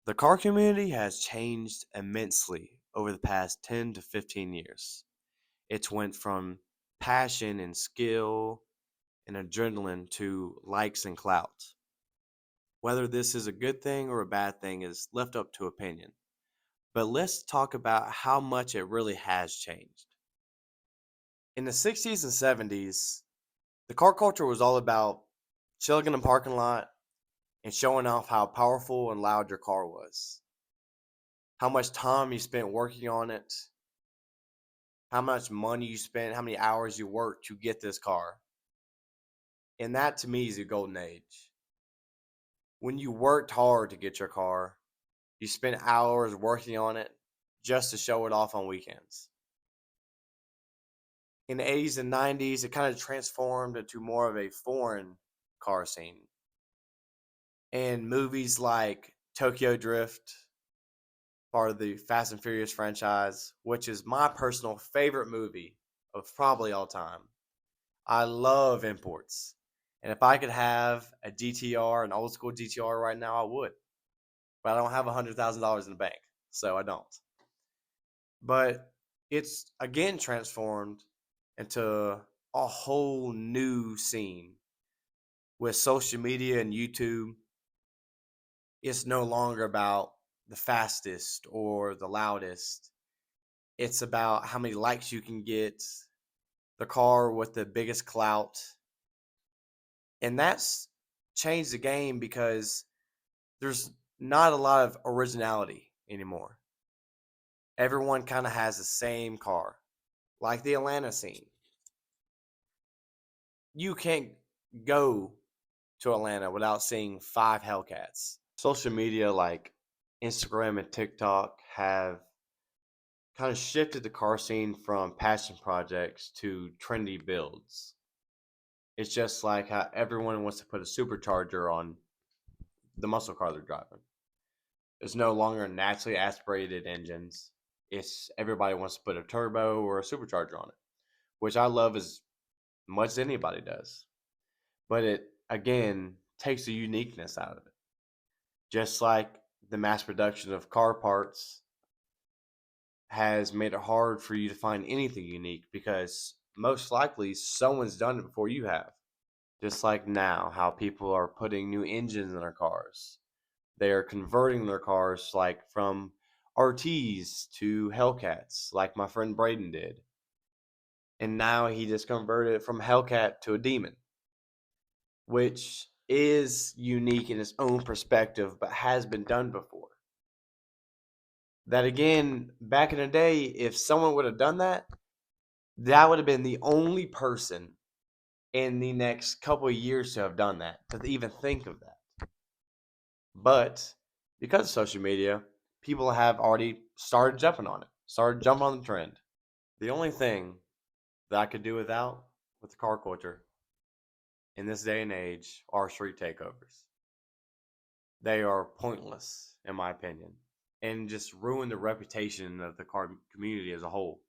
The car community has changed immensely over the past 10 to 15 years. It's went from passion and skill and adrenaline to likes and clout. Whether this is a good thing or a bad thing is left up to opinion. But let's talk about how much it really has changed. In the 60s and 70s, the car culture was all about chilling in a parking lot and showing off how powerful and loud your car was, how much time you spent working on it, how much money you spent, how many hours you worked to get this car. And that to me is a golden age. When you worked hard to get your car, you spent hours working on it just to show it off on weekends. In the 80s and 90s, it kind of transformed into more of a foreign car scene. And movies like Tokyo Drift, part of the Fast and Furious franchise, which is my personal favorite movie of probably all time. I love imports. And if I could have a GTR, an old school GTR right now, I would. But I don't have $100,000 in the bank, so I don't. But it's again transformed into a whole new scene with social media and YouTube. It's no longer about the fastest or the loudest. It's about how many likes you can get, the car with the biggest clout. And that's changed the game because there's not a lot of originality anymore. Everyone kind of has the same car, like the Atlanta scene. You can't go to Atlanta without seeing five Hellcats. Social media like Instagram and TikTok have kind of shifted the car scene from passion projects to trendy builds. It's just like how everyone wants to put a supercharger on the muscle car they're driving. It's no longer naturally aspirated engines. It's everybody wants to put a turbo or a supercharger on it, which I love as much as anybody does. But it again takes the uniqueness out of it. Just like the mass production of car parts has made it hard for you to find anything unique because most likely someone's done it before you have. Just like now, how people are putting new engines in their cars. They are converting their cars like from RTs to Hellcats, like my friend Braden did. And now he just converted it from Hellcat to a Demon, which is unique in its own perspective, but has been done before. That again, back in the day, if someone would have done that, that would have been the only person in the next couple of years to have done that, to even think of that. But because of social media, people have already started jumping on it, started jumping on the trend. The only thing that I could do without with the car culture in this day and age are street takeovers. They are pointless, in my opinion, and just ruin the reputation of the car community as a whole.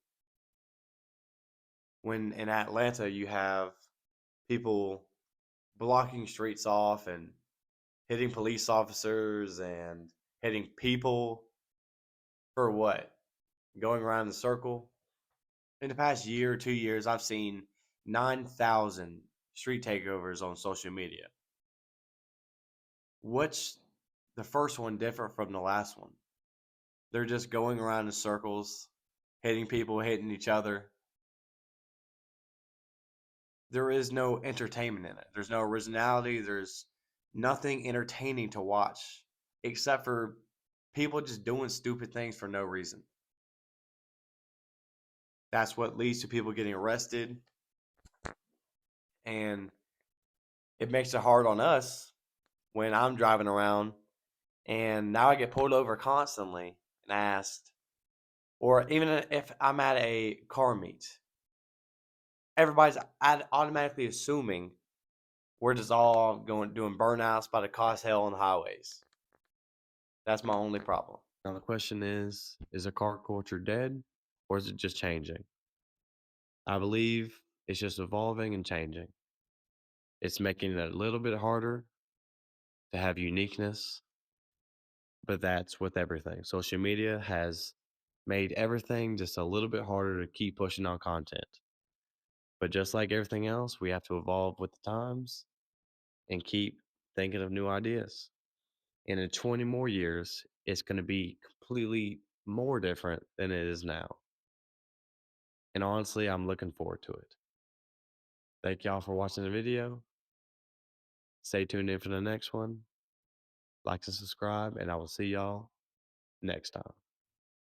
When in Atlanta, you have people blocking streets off and hitting police officers and hitting people for what? Going around in a circle. In the past year or 2 years, I've seen 9,000 street takeovers on social media. What's the first one different from the last one? They're just going around in circles, hitting people, hitting each other. There is no entertainment in it. There's no originality. There's nothing entertaining to watch except for people just doing stupid things for no reason. That's what leads to people getting arrested, and it makes it hard on us when I'm driving around and now I get pulled over constantly and asked, or even if I'm at a car meet, everybody's automatically assuming we're just all going doing burnouts by the cause hell on the highways. That's my only problem. Now the question is a car culture dead or is it just changing? I believe it's just evolving and changing. It's making it a little bit harder to have uniqueness, But that's with everything. Social media has made everything just a little bit harder to keep pushing on content. But just like everything else, we have to evolve with the times and keep thinking of new ideas. And in 20 more years, it's going to be completely more different than it is now. And honestly, I'm looking forward to it. Thank y'all for watching the video. Stay tuned in for the next one. Like and subscribe, and I will see y'all next time.